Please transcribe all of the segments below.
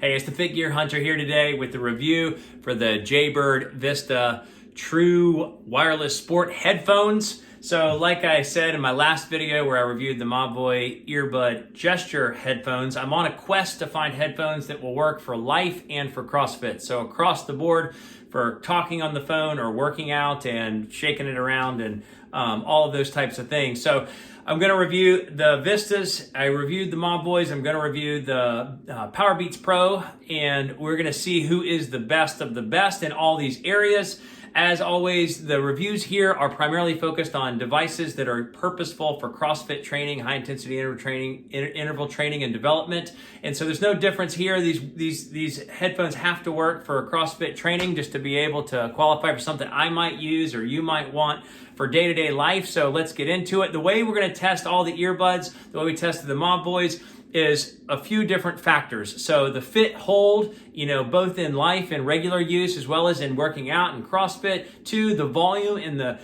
Hey, it's the Fit Gear Hunter here today with the review for the Jaybird Vista True Wireless Sport Headphones. So like I said in my last video where I reviewed the Mavoy earbud gesture headphones, I'm on a quest to find headphones that will work for life and for CrossFit. So across the board for talking on the phone or working out and shaking it around and all of those types of things. So I'm going to review the Vistas. I reviewed the Mavoys. I'm going to review the Powerbeats Pro, and we're going to see who is the best of the best in all these areas. As always, the reviews here are primarily focused on devices that are purposeful for CrossFit training, high-intensity interval training and development. And so there's no difference here. These headphones have to work for CrossFit training just to be able to qualify for something I might use or you might want for day-to-day life. So let's get into it. The way we're going to test all the earbuds, the way we tested the Mavoys, is a few different factors. So the fit hold, both in life and regular use, as well as in working out and CrossFit. 2, the volume and the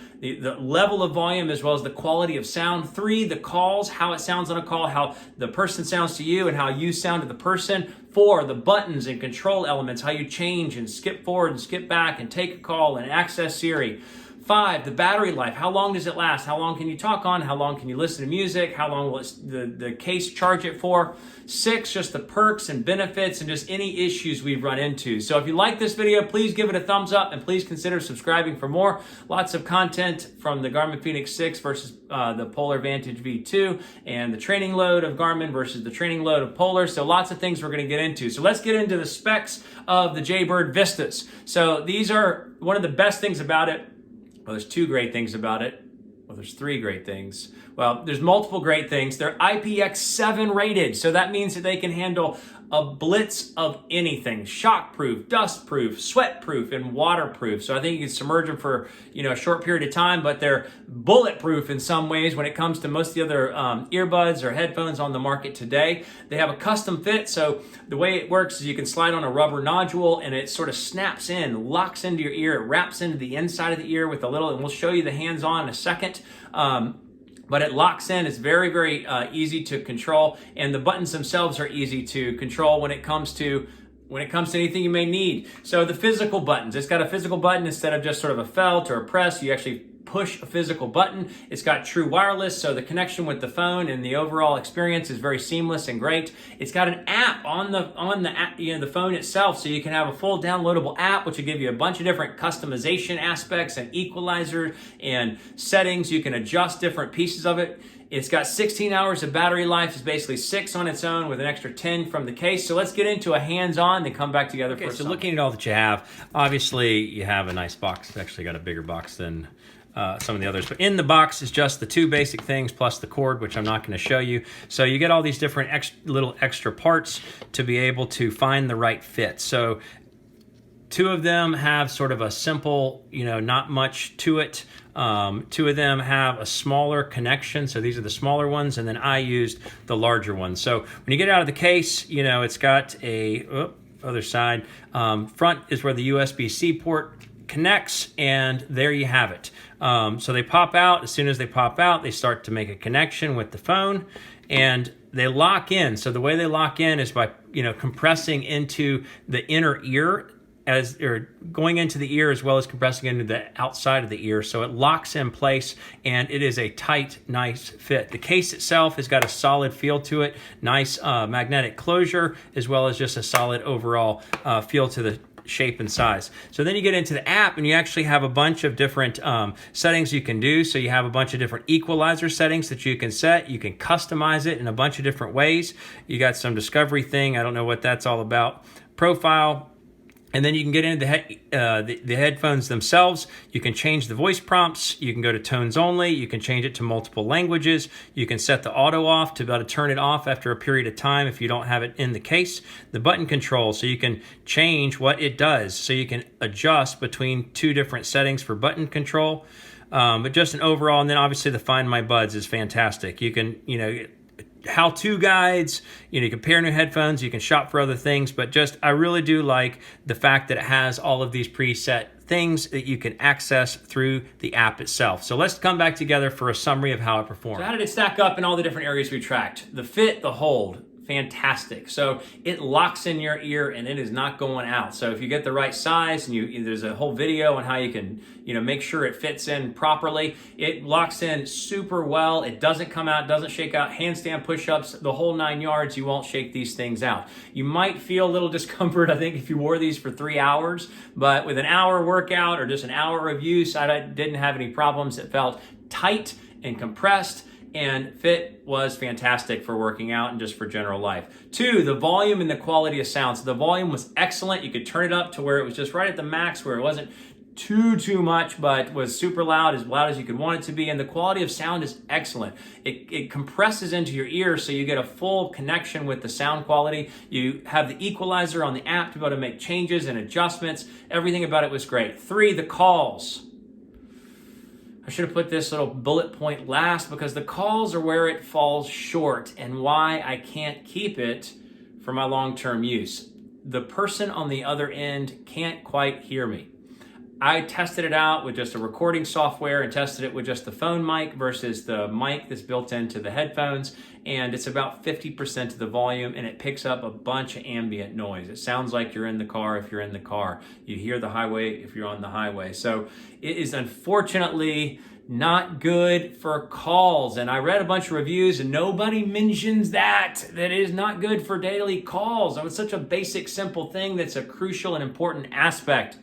level of volume, as well as the quality of sound. 3, the calls, how it sounds on a call, how the person sounds to you and how you sound to the person. 4, the buttons and control elements, how you change and skip forward and skip back and take a call and access Siri. 5, the battery life. How long does it last? How long can you talk on? How long can you listen to music? How long will the case charge it for? 6, just the perks and benefits and just any issues we've run into. So if you like this video, please give it a thumbs up and please consider subscribing for more. Lots of content from the Garmin Fenix 6 versus the Polar Vantage V2 and the training load of Garmin versus the training load of Polar. So lots of things we're going to get into. So let's get into the specs of the Jaybird Vistas. So these are one of the best things about it. Well, there's 2 great things about it. Well, there's 3 great things. Well, there's multiple great things. They're IPX7 rated, so that means that they can handle a blitz of anything. Shockproof, dustproof, sweatproof, and waterproof. So I think you can submerge them for a short period of time, but they're bulletproof in some ways when it comes to most of the other earbuds or headphones on the market today. They have a custom fit, so the way it works is you can slide on a rubber nodule and it sort of snaps in, locks into your ear, it wraps into the inside of the ear with a little, and we'll show you the hands-on in a second. But it locks in. It's very, very easy to control, and the buttons themselves are easy to control when it comes to anything you may need. So the physical buttons, it's got a physical button instead of just sort of a felt or a press. You actually push a physical button. It's got true wireless, so the connection with the phone and the overall experience is very seamless and great. It's got an app on the phone itself, so you can have a full downloadable app, which will give you a bunch of different customization aspects and equalizer and settings. You can adjust different pieces of it. It's got 16 hours of battery life. It's basically 6 on its own with an extra 10 from the case. So let's get into a hands-on, then come back together for a summary. Looking at all that you have, obviously you have a nice box. It's actually got a bigger box than some of the others. But in the box is just the 2 basic things plus the cord, which I'm not going to show you. So you get all these different little extra parts to be able to find the right fit. So 2 of them have sort of a simple, not much to it. 2 of them have a smaller connection, so these are the smaller ones, and then I used the larger ones. So when you get out of the case, it's got a other side. Front is where the USB-C port connects, and there you have it. So they pop out. As soon as they pop out, they start to make a connection with the phone, and they lock in. So the way they lock in is by compressing into the inner ear, or going into the ear as well as compressing into the outside of the ear. So it locks in place, and it is a tight, nice fit. The case itself has got a solid feel to it, nice magnetic closure, as well as just a solid overall feel to the shape and size. So then you get into the app, and you actually have a bunch of different settings you can do. So you have a bunch of different equalizer settings that you can set. You can customize it in a bunch of different ways. You got some discovery thing. I don't know what that's all about. Profile. And then you can get into the headphones themselves. You can change the voice prompts. You can go to tones only. You can change it to multiple languages. You can set the auto off to be able to turn it off after a period of time if you don't have it in the case. The button control, so you can change what it does. So you can adjust between 2 different settings for button control. But just an overall, and then obviously the Find My Buds is fantastic. You can, how-to guides, you compare new headphones, you can shop for other things, but I really do like the fact that it has all of these preset things that you can access through the app itself. So let's come back together for a summary of how it performed. So how did it stack up in all the different areas we tracked? The fit, the hold, fantastic. So it locks in your ear and it is not going out. So if you get the right size, and there's a whole video on how you can, make sure it fits in properly. It locks in super well. It doesn't come out, doesn't shake out. Handstand push-ups, the whole 9 yards. You won't shake these things out. You might feel a little discomfort, I think, if you wore these for 3 hours, but with an hour workout or just an hour of use, I didn't have any problems. It felt tight and compressed, and fit was fantastic for working out and just for general life. 2, the volume and the quality of sound. So the volume was excellent. You could turn it up to where it was just right at the max, where it wasn't too much, but was super loud as you could want it to be. And the quality of sound is excellent. It compresses into your ear, so you get a full connection with the sound quality. You have the equalizer on the app to be able to make changes and adjustments. Everything about it was great. 3, the calls. I should have put this little bullet point last, because the calls are where it falls short and why I can't keep it for my long-term use. The person on the other end can't quite hear me. I tested it out with just a recording software and tested it with just the phone mic versus the mic that's built into the headphones, and it's about 50% of the volume, and it picks up a bunch of ambient noise. It sounds like you're in the car if you're in the car. You hear the highway if you're on the highway. So it is unfortunately not good for calls. And I read a bunch of reviews and nobody mentions that it is not good for daily calls. It's such a basic, simple thing that's a crucial and important aspect.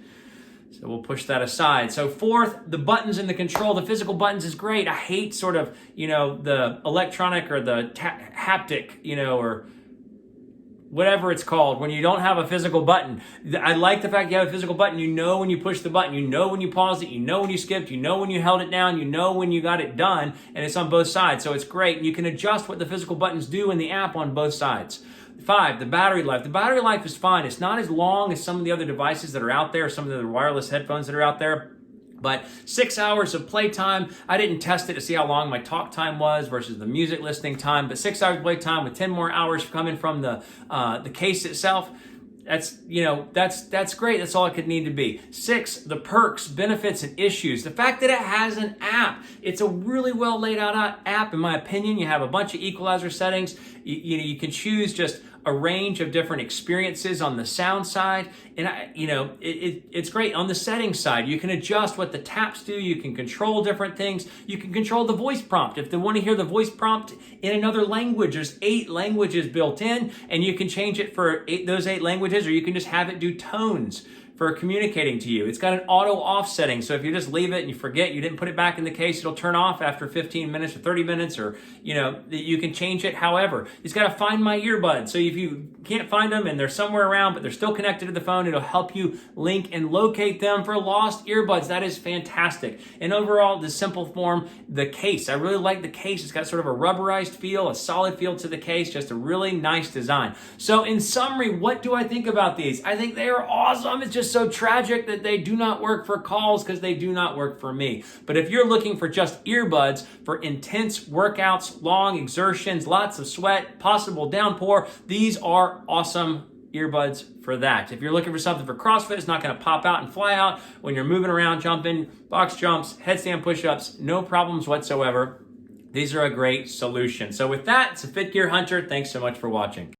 So we'll push that aside. So 4th, the buttons and the control. The physical buttons is great. I hate sort of, the electronic or the haptic, or whatever it's called, when you don't have a physical button. I like the fact you have a physical button. You know when you push the button. You know when you paused it. You know when you skipped. You know when you held it down. You know when you got it done. And it's on both sides. So it's great. And you can adjust what the physical buttons do in the app on both sides. 5, the battery life. The battery life is fine. It's not as long as some of the other devices that are out there, some of the other wireless headphones that are out there. But 6 hours of playtime, I didn't test it to see how long my talk time was versus the music listening time, but 6 hours of playtime with 10 more hours coming from the case itself. That's great. That's all it could need to be. 6, the perks, benefits, and issues. The fact that it has an app. It's a really well laid out app, in my opinion. You have a bunch of equalizer settings. You can choose just a range of different experiences on the sound side. And it's great. On the settings side, you can adjust what the taps do. You can control different things. You can control the voice prompt. If they want to hear the voice prompt in another language, there's 8 languages built in, and you can change it for those 8 languages, or you can just have it do tones for communicating to you. It's got an auto off setting, so if you just leave it and you forget, you didn't put it back in the case, it'll turn off after 15 minutes or 30 minutes, or you can change it however. It's got to find my earbuds, so if you can't find them and they're somewhere around but they're still connected to the phone, it'll help you link and locate them for lost earbuds. That is fantastic. And overall, the simple form, the case, I really like the case. It's got sort of a rubberized feel, a solid feel to the case, just a really nice design. So in summary, what do I think about these? I think they are awesome. It's just so tragic that they do not work for calls, because they do not work for me. But if you're looking for just earbuds for intense workouts, long exertions, lots of sweat, possible downpour, these are awesome earbuds for that. If you're looking for something for CrossFit, it's not going to pop out and fly out when you're moving around, jumping, box jumps, headstand push-ups, no problems whatsoever. These are a great solution. So with that, it's a Fit Gear Hunter. Thanks so much for watching.